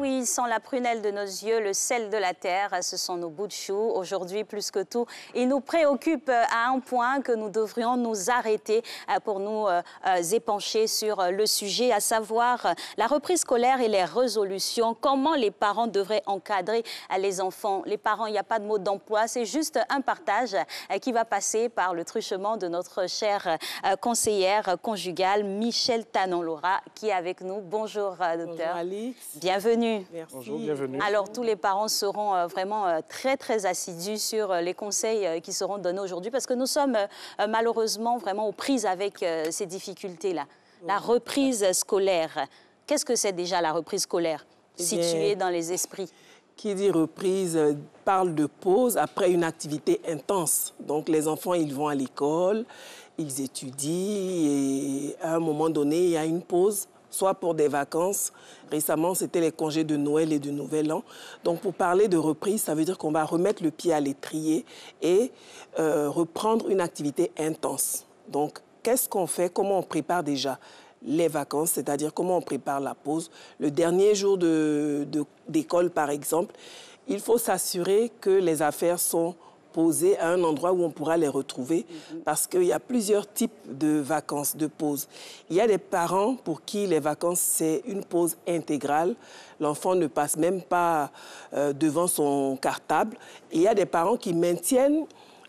oui, ils sont la prunelle de nos yeux, le sel de la terre, ce sont nos bouts de chou. Aujourd'hui, plus que tout, ils nous préoccupent à un point que nous devrions nous arrêter pour nous épancher sur le sujet, à savoir la reprise scolaire et les résolutions. Comment les parents devraient encadrer les enfants. Les parents, il n'y a pas de mode d'emploi, c'est juste un partage qui va passer par le truchement de notre chère conseillère conjugale, Michèle Tanon-Laura, qui est avec nous. Bonjour, docteur. Bonjour, Alix. Bienvenue. Merci. Bonjour, bienvenue. Alors, tous les parents seront vraiment très assidus sur les conseils qui seront donnés aujourd'hui parce que nous sommes malheureusement vraiment aux prises avec ces difficultés-là. La reprise scolaire. Qu'est-ce que c'est déjà la reprise scolaire située dans les esprits? Qui dit reprise parle de pause après une activité intense. Donc, les enfants, ils vont à l'école, ils étudient et à un moment donné, il y a une pause, soit pour des vacances. Récemment, c'était les congés de Noël et de Nouvel An. Donc, pour parler de reprise, ça veut dire qu'on va remettre le pied à l'étrier et reprendre une activité intense. Donc, qu'est-ce qu'on fait? Comment on prépare déjà les vacances, c'est-à-dire comment on prépare la pause. Le dernier jour d'école, par exemple, il faut s'assurer que les affaires sont posées à un endroit où on pourra les retrouver parce qu'il y a plusieurs types de vacances, de pauses. Il y a des parents pour qui les vacances, c'est une pause intégrale. L'enfant ne passe même pas devant son cartable. Et il y a des parents qui maintiennent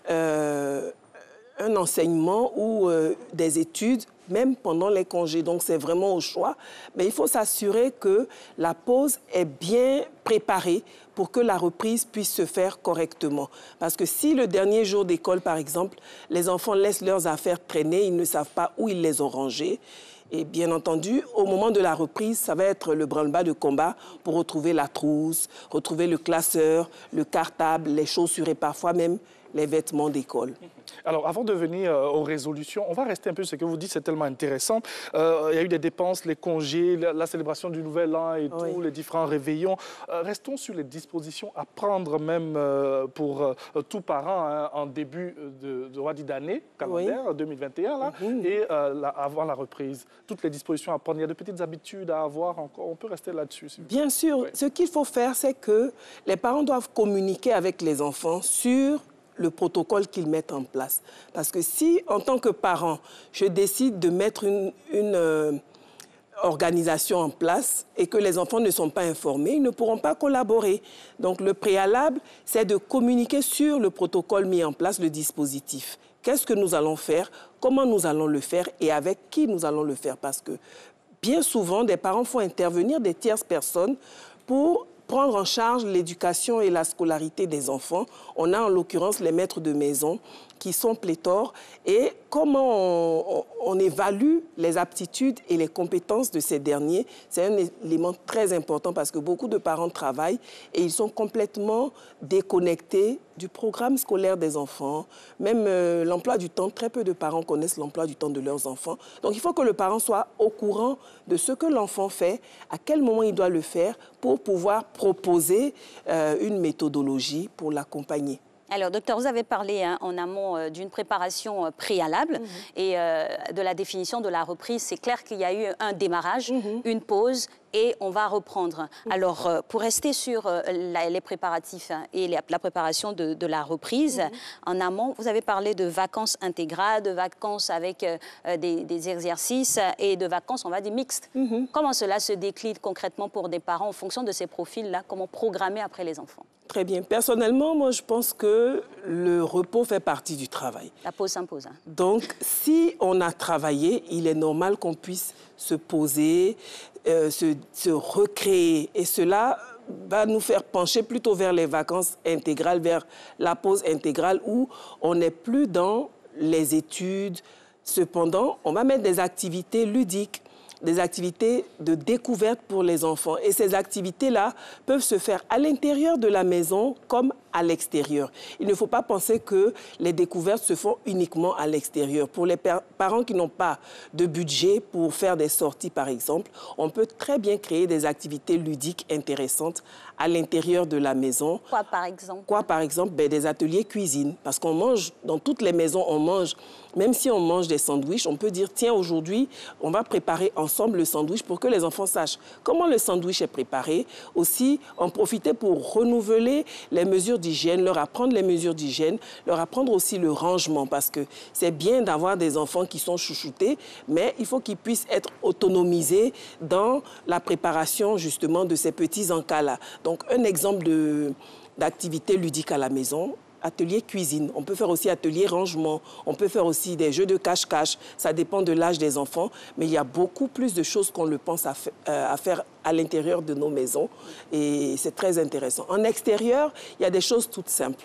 un enseignement ou des études même pendant les congés. Donc, c'est vraiment au choix. Mais il faut s'assurer que la pause est bien préparée pour que la reprise puisse se faire correctement. Parce que si le dernier jour d'école, par exemple, les enfants laissent leurs affaires traîner, ils ne savent pas où ils les ont rangées, et bien entendu, au moment de la reprise, ça va être le branle-bas de combat pour retrouver la trousse, retrouver le classeur, le cartable, les chaussures et parfois même les vêtements d'école. Alors, avant de venir aux résolutions, on va rester un peu sur ce que vous dites, c'est tellement intéressant. Il y a eu des dépenses, les congés, la célébration du Nouvel An et tout, les différents réveillons. Restons sur les dispositions à prendre même pour tout parent en début d'année calendaire 2021 là, et avant la reprise. Toutes les dispositions à prendre, il y a de petites habitudes à avoir encore. On peut rester là-dessus. Bien sûr. Ce qu'il faut faire, c'est que les parents doivent communiquer avec les enfants sur le protocole qu'ils mettent en place. Parce que si, en tant que parent, je décide de mettre une organisation en place et que les enfants ne sont pas informés, ils ne pourront pas collaborer. Donc, le préalable, c'est de communiquer sur le protocole mis en place, le dispositif. Qu'est-ce que nous allons faire? Comment nous allons le faire? Et avec qui nous allons le faire? Parce que bien souvent, des parents font intervenir des tierces personnes pour prendre en charge l'éducation et la scolarité des enfants. On a en l'occurrence les maîtres de maison qui sont pléthores. Et comment on évalue les aptitudes et les compétences de ces derniers, c'est un élément très important parce que beaucoup de parents travaillent et ils sont complètement déconnectés du programme scolaire des enfants. Même l'emploi du temps, très peu de parents connaissent l'emploi du temps de leurs enfants. Donc il faut que le parent soit au courant de ce que l'enfant fait, à quel moment il doit le faire pour pouvoir proposer une méthodologie pour l'accompagner. Alors, docteur, vous avez parlé en amont d'une préparation préalable et de la définition de la reprise. C'est clair qu'il y a eu un démarrage, une pause et on va reprendre. Alors, pour rester sur les préparatifs et la préparation de la reprise, en amont, vous avez parlé de vacances intégrales, de vacances avec des exercices et de vacances, on va dire, mixtes. Comment cela se décline concrètement pour des parents en fonction de ces profils-là? Comment programmer après les enfants? Très bien. Personnellement, moi, je pense que le repos fait partie du travail. La pause s'impose. Donc, si on a travaillé, il est normal qu'on puisse se poser, se recréer. Et cela va nous faire pencher plutôt vers les vacances intégrales, vers la pause intégrale où on n'est plus dans les études. Cependant, on va mettre des activités ludiques, des activités de découverte pour les enfants. Et ces activités-là peuvent se faire à l'intérieur de la maison comme à l'extérieur. Il ne faut pas penser que les découvertes se font uniquement à l'extérieur. Pour les parents qui n'ont pas de budget pour faire des sorties, par exemple, on peut très bien créer des activités ludiques intéressantes à l'intérieur de la maison. Quoi, par exemple? Quoi, par exemple? Ben, des ateliers cuisine. Parce qu'on mange, dans toutes les maisons, on mange, même si on mange des sandwichs, on peut dire, tiens, aujourd'hui, on va préparer ensemble le sandwich pour que les enfants sachent comment le sandwich est préparé. Aussi, en profiter pour renouveler les mesures d'hygiène, leur apprendre les mesures d'hygiène, leur apprendre aussi le rangement, parce que c'est bien d'avoir des enfants qui sont chouchoutés, mais il faut qu'ils puissent être autonomisés dans la préparation, justement, de ces petits encas-là. Donc, un exemple d'activité ludique à la maison, atelier cuisine. On peut faire aussi atelier rangement. On peut faire aussi des jeux de cache-cache. Ça dépend de l'âge des enfants, mais il y a beaucoup plus de choses qu'on le pense à faire à l'intérieur de nos maisons. Et c'est très intéressant. En extérieur, il y a des choses toutes simples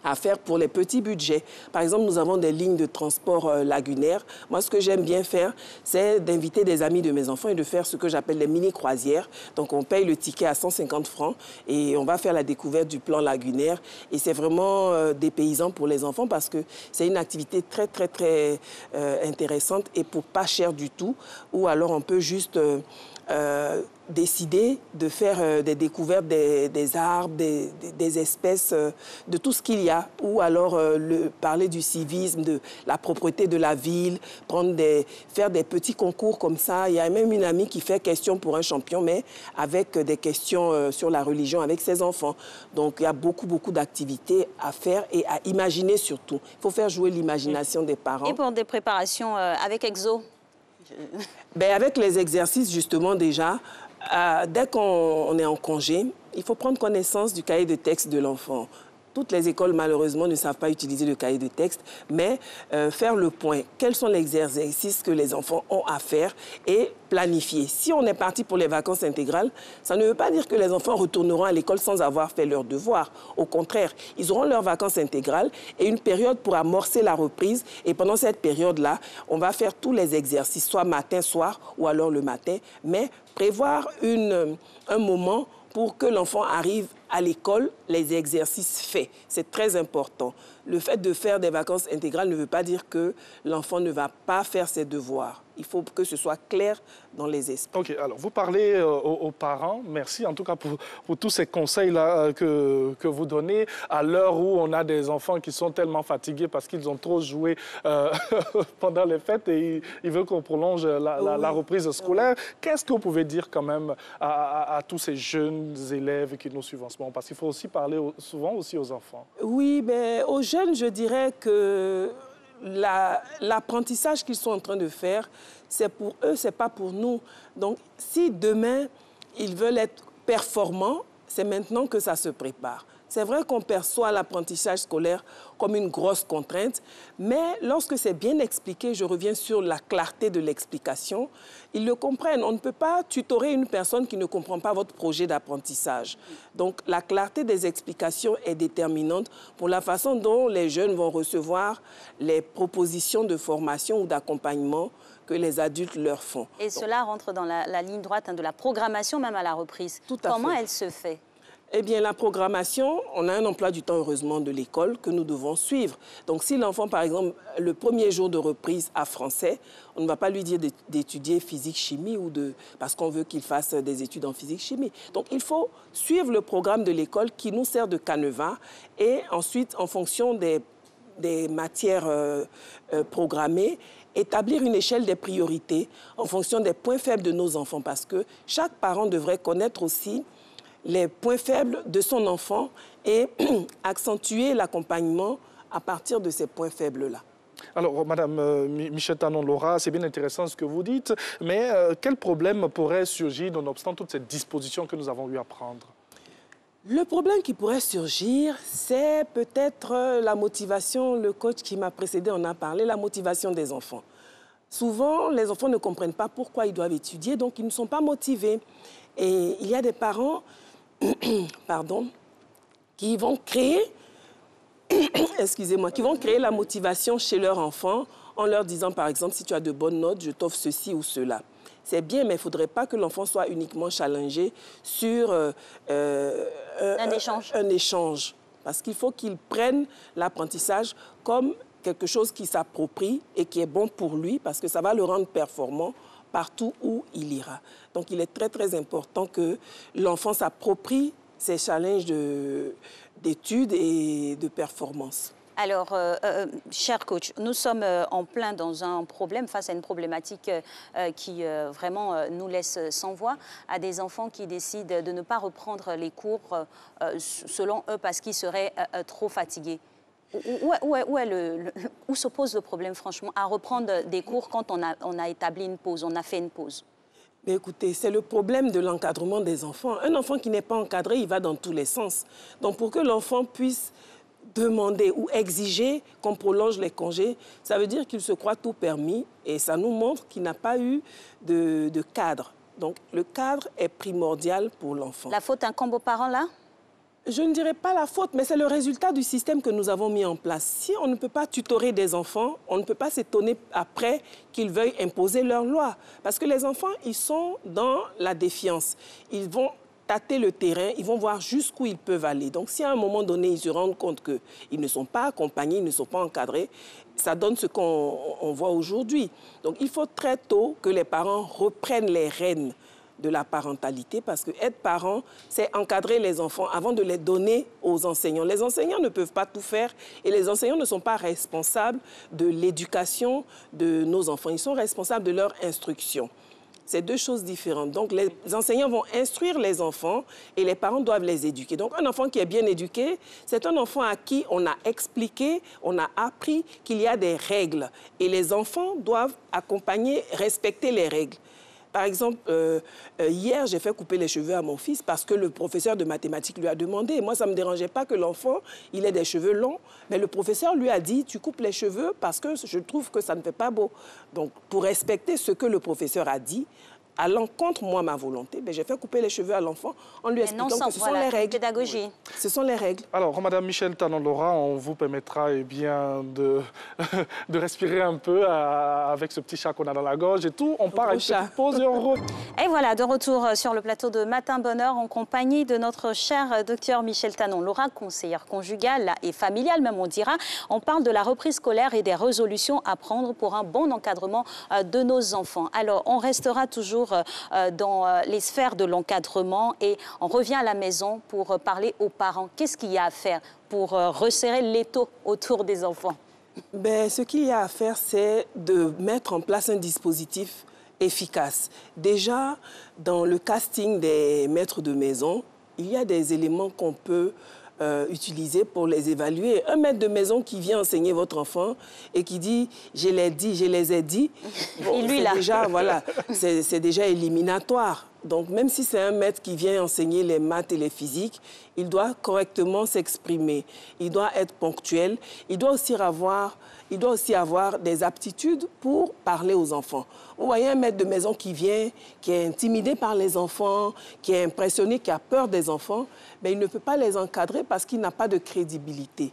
à faire pour les petits budgets. Par exemple, nous avons des lignes de transport lagunaires. Moi, ce que j'aime bien faire, c'est d'inviter des amis de mes enfants et de faire ce que j'appelle les mini-croisières. Donc, on paye le ticket à 150 francs et on va faire la découverte du plan lagunaire. Et c'est vraiment dépaysant pour les enfants parce que c'est une activité très, très, très intéressante et pour pas cher du tout. Ou alors, on peut juste décider de faire des découvertes des arbres, des espèces, de tout ce qu'il y a. Ou alors parler du civisme, de la propreté de la ville, faire des petits concours comme ça. Il y a même une amie qui fait question pour un champion, mais avec des questions sur la religion avec ses enfants. Donc, il y a beaucoup, beaucoup d'activités à faire et à imaginer surtout. Il faut faire jouer l'imagination des parents. Et pour des préparations avec Exo? Ben, avec les exercices, justement, déjà, dès qu'on est en congé, il faut prendre connaissance du cahier de texte de l'enfant. Toutes les écoles, malheureusement, ne savent pas utiliser le cahier de texte, mais faire le point. Quels sont les exercices que les enfants ont à faire et planifier. Si on est parti pour les vacances intégrales, ça ne veut pas dire que les enfants retourneront à l'école sans avoir fait leurs devoirs. Au contraire, ils auront leurs vacances intégrales et une période pour amorcer la reprise. Et pendant cette période-là, on va faire tous les exercices, soit matin, soir ou alors le matin, mais prévoir un moment pour que l'enfant arrive à l'école, les exercices faits. C'est très important. Le fait de faire des vacances intégrales ne veut pas dire que l'enfant ne va pas faire ses devoirs. Il faut que ce soit clair dans les esprits. OK, alors vous parlez aux parents. Merci en tout cas pour tous ces conseils-là que vous donnez à l'heure où on a des enfants qui sont tellement fatigués parce qu'ils ont trop joué pendant les fêtes et ils veulent qu'on prolonge la reprise scolaire. Qu'est-ce que vous pouvez dire quand même à tous ces jeunes élèves qui nous suivent en ce moment? Parce qu'il faut aussi parler souvent aussi aux enfants. Oui, mais aux jeunes, je dirais que l'apprentissage qu'ils sont en train de faire, c'est pour eux, c'est pas pour nous. Donc, si demain, ils veulent être performants, c'est maintenant que ça se prépare. C'est vrai qu'on perçoit l'apprentissage scolaire comme une grosse contrainte, mais lorsque c'est bien expliqué, je reviens sur la clarté de l'explication, ils le comprennent. On ne peut pas tutorer une personne qui ne comprend pas votre projet d'apprentissage. Donc, la clarté des explications est déterminante pour la façon dont les jeunes vont recevoir les propositions de formation ou d'accompagnement que les adultes leur font. Et cela rentre dans la ligne droite de la programmation, même à la reprise. Tout à fait. Comment elle se fait? Eh bien, la programmation, on a un emploi du temps, heureusement, de l'école que nous devons suivre. Donc, si l'enfant, par exemple, le premier jour de reprise a français, on ne va pas lui dire d'étudier physique-chimie parce qu'on veut qu'il fasse des études en physique-chimie. Donc, il faut suivre le programme de l'école qui nous sert de canevas et ensuite, en fonction des matières programmées, établir une échelle des priorités en fonction des points faibles de nos enfants parce que chaque parent devrait connaître aussi les points faibles de son enfant et accentuer l'accompagnement à partir de ces points faibles-là. Alors, Madame Michèle Tanon-Laura, c'est bien intéressant ce que vous dites, mais quel problème pourrait surgir nonobstant toutes ces dispositions que nous avons eu à prendre? Le problème qui pourrait surgir, c'est peut-être la motivation. Le coach qui m'a précédé en a parlé, la motivation des enfants. Souvent, les enfants ne comprennent pas pourquoi ils doivent étudier, donc ils ne sont pas motivés. Et il y a des parents qui vont créer, excusez-moi, qui vont créer la motivation chez leur enfant en leur disant, par exemple, si tu as de bonnes notes, je t'offre ceci ou cela. c'est bien, mais il ne faudrait pas que l'enfant soit uniquement challengé sur un échange. Parce qu'il faut qu'il prenne l'apprentissage comme quelque chose qui s'approprie et qui est bon pour lui, parce que ça va le rendre performant partout où il ira. Donc, il est très, très important que l'enfant s'approprie ces challenges d'études et de performance. Alors, cher coach, nous sommes en plein dans un problème, face à une problématique qui vraiment nous laisse sans voix, à des enfants qui décident de ne pas reprendre les cours selon eux parce qu'ils seraient trop fatigués. Où se pose le problème, franchement, à reprendre des cours quand on a établi une pause, on a fait une pause? Mais écoutez, c'est le problème de l'encadrement des enfants. Un enfant qui n'est pas encadré, il va dans tous les sens. Donc, pour que l'enfant puisse demander ou exiger qu'on prolonge les congés, ça veut dire qu'il se croit tout permis et ça nous montre qu'il n'a pas eu de cadre. Donc, le cadre est primordial pour l'enfant. La faute incombe aux parents, là? Je ne dirais pas la faute, mais c'est le résultat du système que nous avons mis en place. Si on ne peut pas tutorer des enfants, on ne peut pas s'étonner après qu'ils veuillent imposer leur loi. Parce que les enfants, ils sont dans la défiance. Ils vont tâter le terrain, ils vont voir jusqu'où ils peuvent aller. Donc, si à un moment donné, ils se rendent compte qu'ils ne sont pas accompagnés, ils ne sont pas encadrés, ça donne ce qu'on voit aujourd'hui. Donc, il faut très tôt que les parents reprennent les rênes de la parentalité, parce que être parent, c'est encadrer les enfants avant de les donner aux enseignants. Les enseignants ne peuvent pas tout faire et les enseignants ne sont pas responsables de l'éducation de nos enfants. Ils sont responsables de leur instruction. C'est deux choses différentes. Donc, les enseignants vont instruire les enfants et les parents doivent les éduquer. Donc, un enfant qui est bien éduqué, c'est un enfant à qui on a expliqué, on a appris qu'il y a des règles. Et les enfants doivent accompagner, respecter les règles. Par exemple, hier, j'ai fait couper les cheveux à mon fils parce que le professeur de mathématiques lui a demandé. Moi, ça ne me dérangeait pas que l'enfant, il ait des cheveux longs. Mais le professeur lui a dit, tu coupes les cheveux parce que je trouve que ça ne fait pas beau. Donc, pour respecter ce que le professeur a dit, à l'encontre, moi, ma volonté, j'ai fait couper les cheveux à l'enfant en lui expliquant que ce sont les règles. Pédagogie. Oui. Ce sont les règles. Alors, Madame Michèle Tanon-Laurent, on vous permettra de respirer un peu avec ce petit chat qu'on a dans la gorge et tout. On part à une petite pause et on revient. Et voilà, de retour sur le plateau de Matin Bonheur en compagnie de notre cher docteur Michèle Tanon-Laurent, conseillère conjugale et familiale, même on dira. On parle de la reprise scolaire et des résolutions à prendre pour un bon encadrement de nos enfants. Alors, on restera toujours dans les sphères de l'encadrement et on revient à la maison pour parler aux parents. Qu'est-ce qu'il y a à faire pour resserrer l'étau autour des enfants? Ce qu'il y a à faire, c'est de mettre en place un dispositif efficace. Déjà, dans le casting des maîtres de maison, il y a des éléments qu'on peut utiliser pour les évaluer. Un maître de maison qui vient enseigner votre enfant et qui dit « je l'ai dit, je les ai dit », c'est déjà éliminatoire. Donc, même si c'est un maître qui vient enseigner les maths et les physiques, il doit correctement s'exprimer. Il doit être ponctuel. Il doit aussi avoir des aptitudes pour parler aux enfants. Vous voyez un maître de maison qui vient, qui est intimidé par les enfants, qui est impressionné, qui a peur des enfants, il ne peut pas les encadrer parce qu'il n'a pas de crédibilité.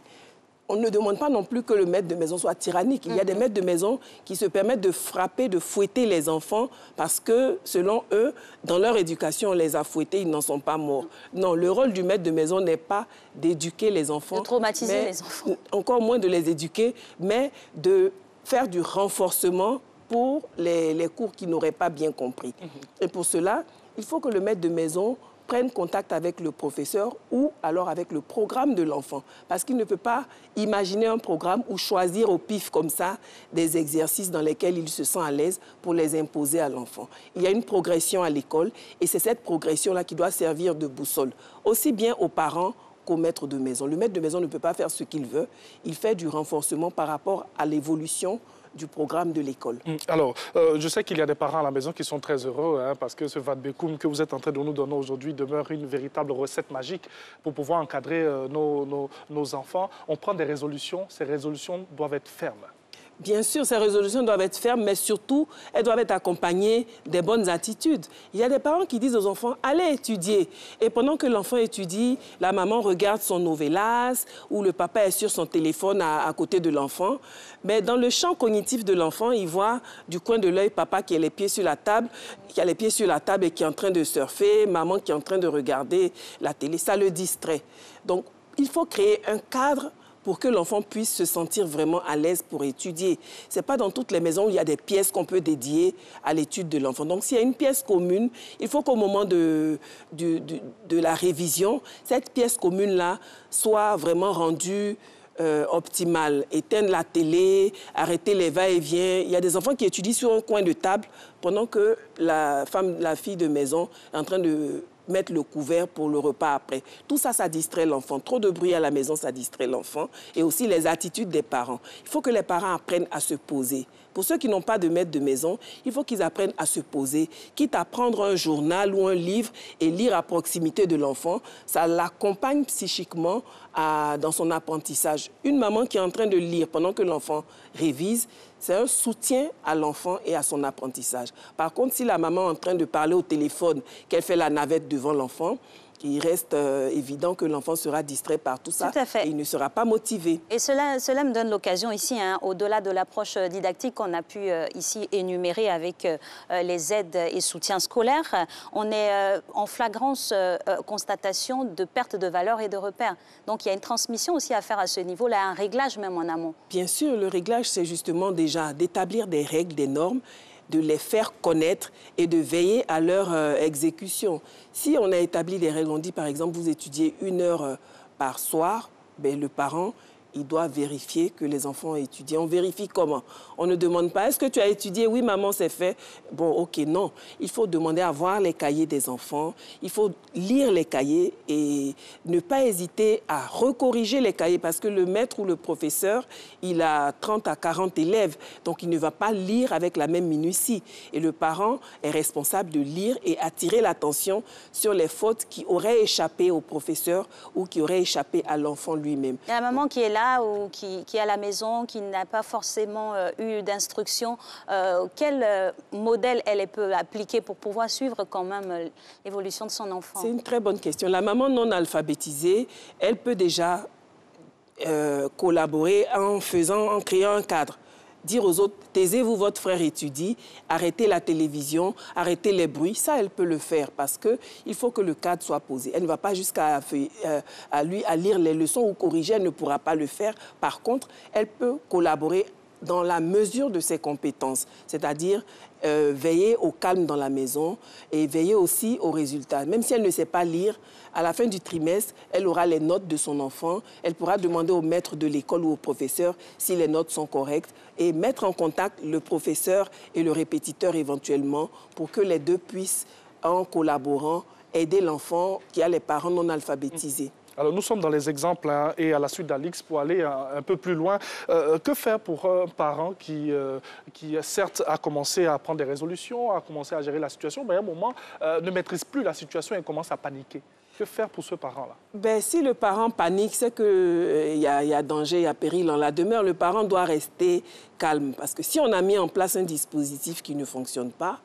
On ne demande pas non plus que le maître de maison soit tyrannique. Il y a des maîtres de maison qui se permettent de frapper, de fouetter les enfants parce que, selon eux, dans leur éducation, on les a fouettés, ils n'en sont pas morts. Non, le rôle du maître de maison n'est pas d'éduquer les enfants. De traumatiser les enfants. Encore moins de les éduquer, mais de faire du renforcement pour les cours qu'ils n'auraient pas bien compris. Et pour cela, il faut que le maître de maison prenne contact avec le professeur ou alors avec le programme de l'enfant. Parce qu'il ne peut pas imaginer un programme ou choisir au pif comme ça des exercices dans lesquels il se sent à l'aise pour les imposer à l'enfant. Il y a une progression à l'école et c'est cette progression-là qui doit servir de boussole, aussi bien aux parents qu'au maître de maison. Le maître de maison ne peut pas faire ce qu'il veut. Il fait du renforcement par rapport à l'évolution du programme de l'école. Alors, je sais qu'il y a des parents à la maison qui sont très heureux parce que ce vademecum que vous êtes en train de nous donner aujourd'hui demeure une véritable recette magique pour pouvoir encadrer nos enfants. On prend des résolutions, ces résolutions doivent être fermes. Bien sûr, ces résolutions doivent être fermes, mais surtout, elles doivent être accompagnées des bonnes attitudes. Il y a des parents qui disent aux enfants, allez étudier. Et pendant que l'enfant étudie, la maman regarde son novelas ou le papa est sur son téléphone à côté de l'enfant. Mais dans le champ cognitif de l'enfant, il voit du coin de l'œil papa qui a les pieds sur la table, et qui est en train de surfer, maman qui est en train de regarder la télé. Ça le distrait. Donc, il faut créer un cadre pour que l'enfant puisse se sentir vraiment à l'aise pour étudier. Ce n'est pas dans toutes les maisons où il y a des pièces qu'on peut dédier à l'étude de l'enfant. Donc, s'il y a une pièce commune, il faut qu'au moment de la révision, cette pièce commune-là soit vraiment rendue optimale. Éteindre la télé, arrêter les va-et-vient. Il y a des enfants qui étudient sur un coin de table pendant que la fille de maison est en train de mettre le couvert pour le repas après. Tout ça, ça distrait l'enfant. Trop de bruit à la maison, ça distrait l'enfant. Et aussi les attitudes des parents. Il faut que les parents apprennent à se poser. Pour ceux qui n'ont pas de maître de maison, il faut qu'ils apprennent à se poser, quitte à prendre un journal ou un livre et lire à proximité de l'enfant. Ça l'accompagne psychiquement dans son apprentissage. Une maman qui est en train de lire pendant que l'enfant révise, c'est un soutien à l'enfant et à son apprentissage. Par contre, si la maman est en train de parler au téléphone, qu'elle fait la navette devant l'enfant, il reste évident que l'enfant sera distrait par tout ça. Tout à fait. Et il ne sera pas motivé. Et cela me donne l'occasion ici, au-delà de l'approche didactique qu'on a pu ici énumérer avec les aides et soutiens scolaires, on est en flagrance constatation de perte de valeur et de repères. Donc il y a une transmission aussi à faire à ce niveau-là, un réglage même en amont. Bien sûr, le réglage, c'est justement déjà d'établir des règles, des normes, de les faire connaître et de veiller à leur exécution. Si on a établi des règles, on dit par exemple, vous étudiez 1 heure par soir, ben, le parent, il doit vérifier que les enfants ont étudié. On vérifie comment? On ne demande pas, est-ce que tu as étudié? Oui, maman, c'est fait. Bon, OK, non. Il faut demander à voir les cahiers des enfants. Il faut lire les cahiers et ne pas hésiter à recorriger les cahiers parce que le maître ou le professeur, il a 30 à 40 élèves. Donc, il ne va pas lire avec la même minutie. Et le parent est responsable de lire et attirer l'attention sur les fautes qui auraient échappé au professeur ou qui auraient échappé à l'enfant lui-même. La maman qui est là, ou qui est à la maison, qui n'a pas forcément eu d'instruction, quel modèle elle peut appliquer pour pouvoir suivre quand même l'évolution de son enfant? C'est une très bonne question. La maman non alphabétisée, elle peut déjà collaborer en créant un cadre. Dire aux autres, taisez-vous, votre frère étudie, arrêtez la télévision, arrêtez les bruits. Ça, elle peut le faire parce qu'il faut que le cadre soit posé. Elle ne va pas jusqu'à lire les leçons ou corriger, elle ne pourra pas le faire. Par contre, elle peut collaborer dans la mesure de ses compétences, c'est-à-dire veiller au calme dans la maison et veiller aussi aux résultats. Même si elle ne sait pas lire, à la fin du trimestre, elle aura les notes de son enfant. Elle pourra demander au maître de l'école ou au professeur si les notes sont correctes et mettre en contact le professeur et le répétiteur éventuellement pour que les deux puissent, en collaborant, aider l'enfant qui a les parents non alphabétisés. Alors, nous sommes dans les exemples et à la suite d'Alix, pour aller un peu plus loin, que faire pour un parent qui, certes, a commencé à prendre des résolutions, a commencé à gérer la situation, mais à un moment, ne maîtrise plus la situation et commence à paniquer? Que faire pour ce parent-là? Ben, si le parent panique, c'est qu'il y a danger, il y a péril en la demeure. Le parent doit rester calme. Parce que si on a mis en place un dispositif qui ne fonctionne pas,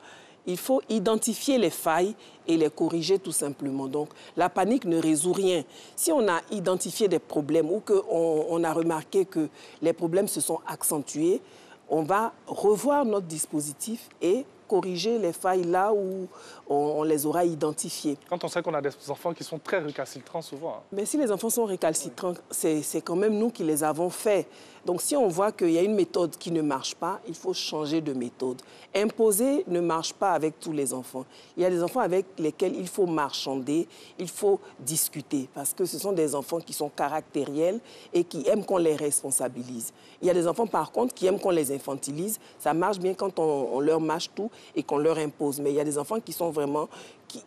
il faut identifier les failles et les corriger tout simplement. Donc, la panique ne résout rien. Si on a identifié des problèmes ou qu'on a remarqué que les problèmes se sont accentués, on va revoir notre dispositif et corriger les failles là où on les aura identifiées. Quand on sait qu'on a des enfants qui sont très récalcitrants souvent. Mais si les enfants sont récalcitrants, c'est quand même nous qui les avons faits. Donc si on voit qu'il y a une méthode qui ne marche pas, il faut changer de méthode. Imposer ne marche pas avec tous les enfants. Il y a des enfants avec lesquels il faut marchander, il faut discuter, parce que ce sont des enfants qui sont caractériels et qui aiment qu'on les responsabilise. Il y a des enfants, par contre, qui aiment qu'on les infantilise. Ça marche bien quand on leur mâche tout et qu'on leur impose. Mais il y a des enfants qui sont vraiment,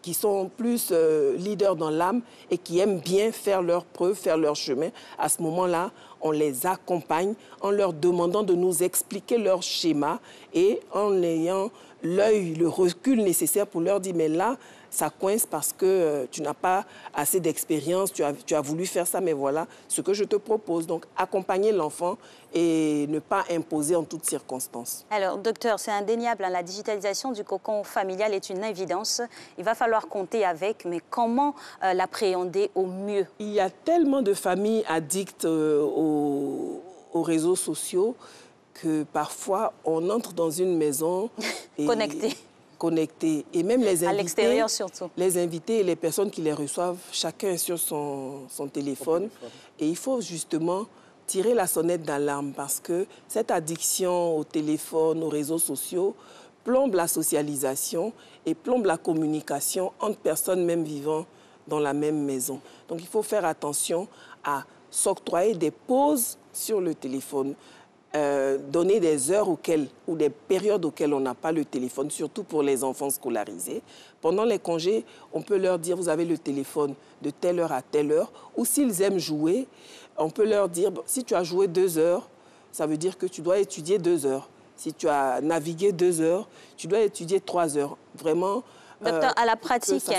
qui sont plus leaders dans l'âme et qui aiment bien faire leurs preuves, faire leur chemin. À ce moment-là, on les accompagne en leur demandant de nous expliquer leur schéma et en ayant l'œil, le recul nécessaire pour leur dire, mais là, ça coince parce que tu n'as pas assez d'expérience, tu as voulu faire ça, mais voilà ce que je te propose. Donc, accompagner l'enfant et ne pas imposer en toutes circonstances. Alors, docteur, c'est indéniable, hein, la digitalisation du cocon familial est une évidence. Il va falloir compter avec, mais comment l'appréhender au mieux? Il y a tellement de familles addictes aux réseaux sociaux que parfois, on entre dans une maison... connectés. Et même les invités, à l'extérieur surtout. Les invités et les personnes qui les reçoivent, chacun sur son téléphone. Et il faut justement tirer la sonnette d'alarme parce que cette addiction au téléphone, aux réseaux sociaux, plombe la socialisation et plombe la communication entre personnes même vivant dans la même maison. Donc il faut faire attention à s'octroyer des pauses sur le téléphone. Donner des heures ou des périodes auxquelles on n'a pas le téléphone, surtout pour les enfants scolarisés. Pendant les congés, on peut leur dire, vous avez le téléphone de telle heure à telle heure. Ou s'ils aiment jouer, on peut leur dire, si tu as joué 2 heures, ça veut dire que tu dois étudier 2 heures. Si tu as navigué 2 heures, tu dois étudier 3 heures. Vraiment... Docteur, à la pratique, oui.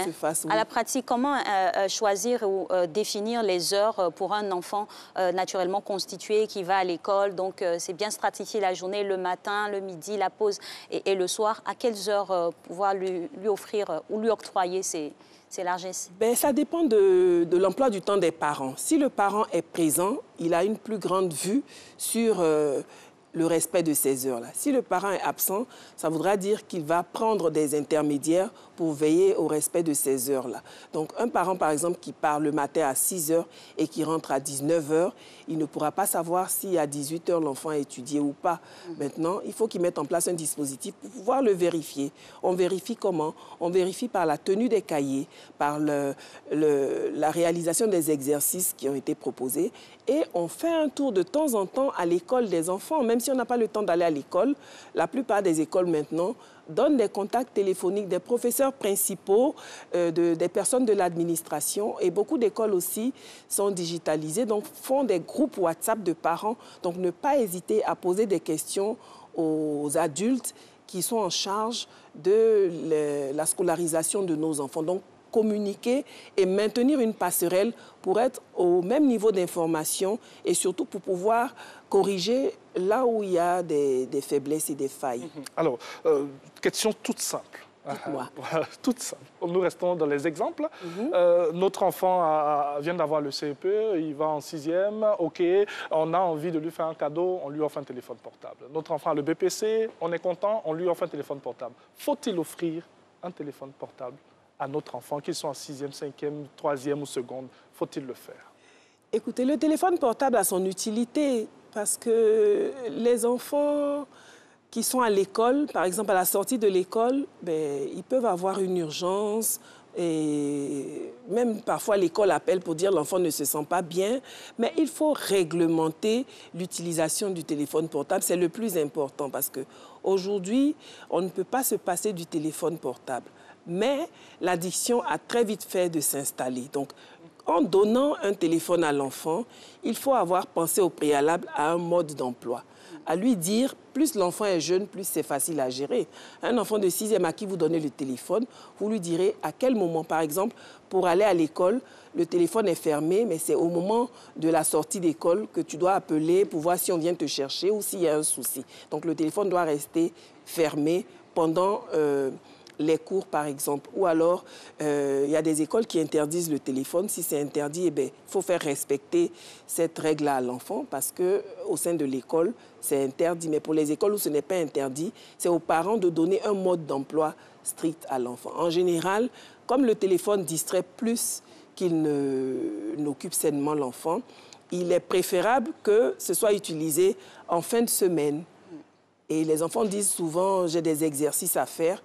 À la pratique, comment choisir ou définir les heures pour un enfant naturellement constitué qui va à l'école? Donc, c'est bien stratifier la journée, le matin, le midi, la pause et le soir. À quelles heures pouvoir lui offrir ou lui octroyer ces largesses? Ça dépend de l'emploi du temps des parents. Si le parent est présent, il a une plus grande vue sur... le respect de ces heures-là. Si le parent est absent, ça voudra dire qu'il va prendre des intermédiaires pour veiller au respect de ces heures-là. Donc, un parent, par exemple, qui part le matin à 6 heures et qui rentre à 19 heures, il ne pourra pas savoir si à 18 heures, l'enfant a étudié ou pas. Maintenant, il faut qu'il mette en place un dispositif pour pouvoir le vérifier. On vérifie comment? On vérifie par la tenue des cahiers, par la réalisation des exercices qui ont été proposés. Et on fait un tour de temps en temps à l'école des enfants. Même si on n'a pas le temps d'aller à l'école, la plupart des écoles maintenant donnent des contacts téléphoniques des professeurs principaux, des personnes de l'administration. Et beaucoup d'écoles aussi sont digitalisées, donc font des groupes WhatsApp de parents. Donc ne pas hésiter à poser des questions aux adultes qui sont en charge de la scolarisation de nos enfants. Donc communiquer et maintenir une passerelle pour être au même niveau d'information et surtout pour pouvoir corriger là où il y a des faiblesses et des failles. Alors, question toute simple. Dites-moi. Toute simple. Nous restons dans les exemples. Notre enfant vient d'avoir le CEP, il va en 6e. OK, on a envie de lui faire un cadeau, on lui offre un téléphone portable. Notre enfant a le BPC, on est content, on lui offre un téléphone portable. Faut-il offrir un téléphone portable à notre enfant, qu'ils soient en 6e, 5e, 3e ou 2e, faut-il le faire? Écoutez, le téléphone portable a son utilité parce que les enfants qui sont à l'école, par exemple à la sortie de l'école, ils peuvent avoir une urgence et même parfois l'école appelle pour dire l'enfant ne se sent pas bien, mais il faut réglementer l'utilisation du téléphone portable, c'est le plus important parce qu'aujourd'hui, on ne peut pas se passer du téléphone portable. Mais l'addiction a très vite fait de s'installer. Donc, en donnant un téléphone à l'enfant, il faut avoir pensé au préalable à un mode d'emploi. À lui dire, plus l'enfant est jeune, plus c'est facile à gérer. Un enfant de 6e à qui vous donnez le téléphone, vous lui direz à quel moment, par exemple, pour aller à l'école, le téléphone est fermé, mais c'est au moment de la sortie d'école que tu dois appeler pour voir si on vient te chercher ou s'il y a un souci. Donc, le téléphone doit rester fermé pendant... les cours, par exemple. Ou alors, il y a des écoles qui interdisent le téléphone. Si c'est interdit, il faut faire respecter cette règle-là à l'enfant parce qu'au sein de l'école, c'est interdit. Mais pour les écoles où ce n'est pas interdit, c'est aux parents de donner un mode d'emploi strict à l'enfant. En général, comme le téléphone distrait plus qu'il n'occupe sainement l'enfant, il est préférable que ce soit utilisé en fin de semaine. Et les enfants disent souvent, j'ai des exercices à faire.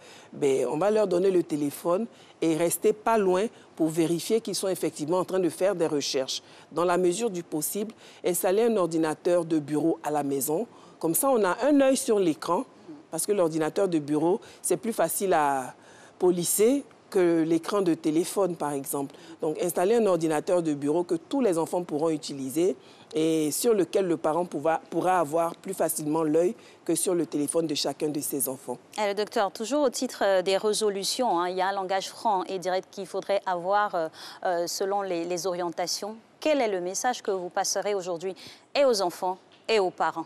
On va leur donner le téléphone et rester pas loin pour vérifier qu'ils sont effectivement en train de faire des recherches. Dans la mesure du possible, installer un ordinateur de bureau à la maison. Comme ça, on a un œil sur l'écran, parce que l'ordinateur de bureau, c'est plus facile à policer que l'écran de téléphone, par exemple. Donc, installer un ordinateur de bureau que tous les enfants pourront utiliser et sur lequel le parent pourra avoir plus facilement l'œil que sur le téléphone de chacun de ses enfants. Le docteur, toujours au titre des résolutions, hein, il y a un langage franc et direct qu'il faudrait avoir selon les orientations. Quel est le message que vous passerez aujourd'hui et aux enfants et aux parents?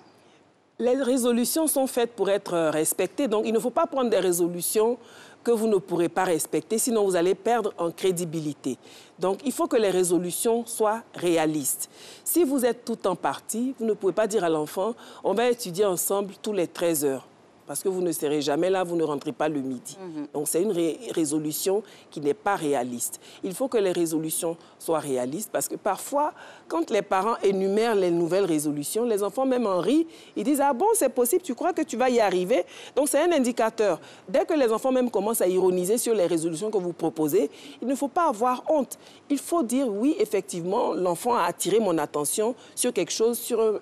Les résolutions sont faites pour être respectées, donc il ne faut pas prendre des résolutions que vous ne pourrez pas respecter, sinon vous allez perdre en crédibilité. Donc, il faut que les résolutions soient réalistes. Si vous êtes tout en partie, vous ne pouvez pas dire à l'enfant « on va étudier ensemble tous les 13 heures ». Parce que vous ne serez jamais là, vous ne rentrez pas le midi. Donc, c'est une résolution qui n'est pas réaliste. Il faut que les résolutions soient réalistes parce que parfois, quand les parents énumèrent les nouvelles résolutions, les enfants même en rient. Ils disent « Ah bon, c'est possible, tu crois que tu vas y arriver ?» Donc, c'est un indicateur. Dès que les enfants même commencent à ironiser sur les résolutions que vous proposez, il ne faut pas avoir honte. Il faut dire « Oui, effectivement, l'enfant a attiré mon attention sur quelque chose, sur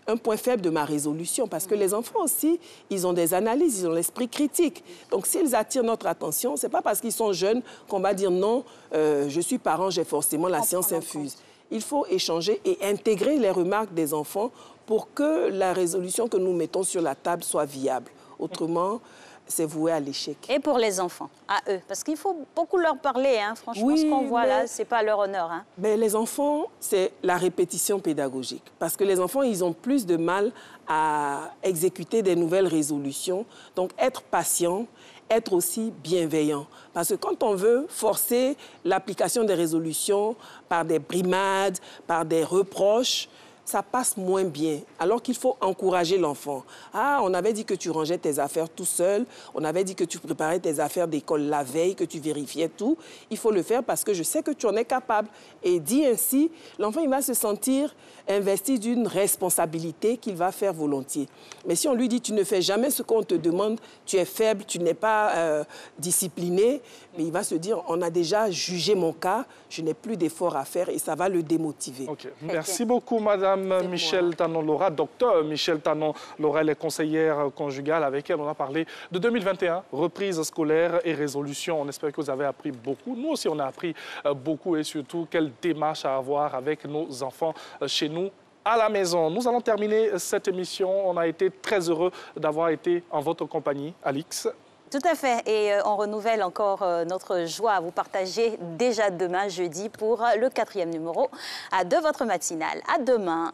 un point faible de ma résolution. » Parce que les enfants aussi, ils ont des analyses, ils ont l'esprit critique. Donc, s'ils attirent notre attention, ce n'est pas parce qu'ils sont jeunes qu'on va dire non, je suis parent, j'ai forcément la science infuse. Il faut échanger et intégrer les remarques des enfants pour que la résolution que nous mettons sur la table soit viable. Autrement, c'est voué à l'échec. Et pour les enfants, à eux, parce qu'il faut beaucoup leur parler, hein. Franchement, oui, ce qu'on voit là, ce n'est pas leur honneur. Hein. Mais les enfants, c'est la répétition pédagogique. Parce que les enfants, ils ont plus de mal à exécuter des nouvelles résolutions. Donc, être patient, être aussi bienveillant. Parce que quand on veut forcer l'application des résolutions par des brimades, par des reproches, ça passe moins bien, alors qu'il faut encourager l'enfant. Ah, on avait dit que tu rangeais tes affaires tout seul, on avait dit que tu préparais tes affaires d'école la veille, que tu vérifiais tout. Il faut le faire parce que je sais que tu en es capable. Et dit ainsi, l'enfant, il va se sentir investi d'une responsabilité qu'il va faire volontiers. Mais si on lui dit, tu ne fais jamais ce qu'on te demande, tu es faible, tu n'es pas discipliné, mais il va se dire, on a déjà jugé mon cas, je n'ai plus d'efforts à faire et ça va le démotiver. Okay. Merci beaucoup, Madame Michèle Tanon-Laura, docteur Michèle Tanon-Laura, elle est conseillère conjugale. Avec elle, on a parlé de 2021, reprise scolaire et résolution. On espère que vous avez appris beaucoup. Nous aussi, on a appris beaucoup et surtout quelle démarche à avoir avec nos enfants chez nous à la maison. Nous allons terminer cette émission. On a été très heureux d'avoir été en votre compagnie, Alix. Tout à fait. Et on renouvelle encore notre joie à vous partager déjà demain, jeudi, pour le 4e numéro de votre matinale. À demain.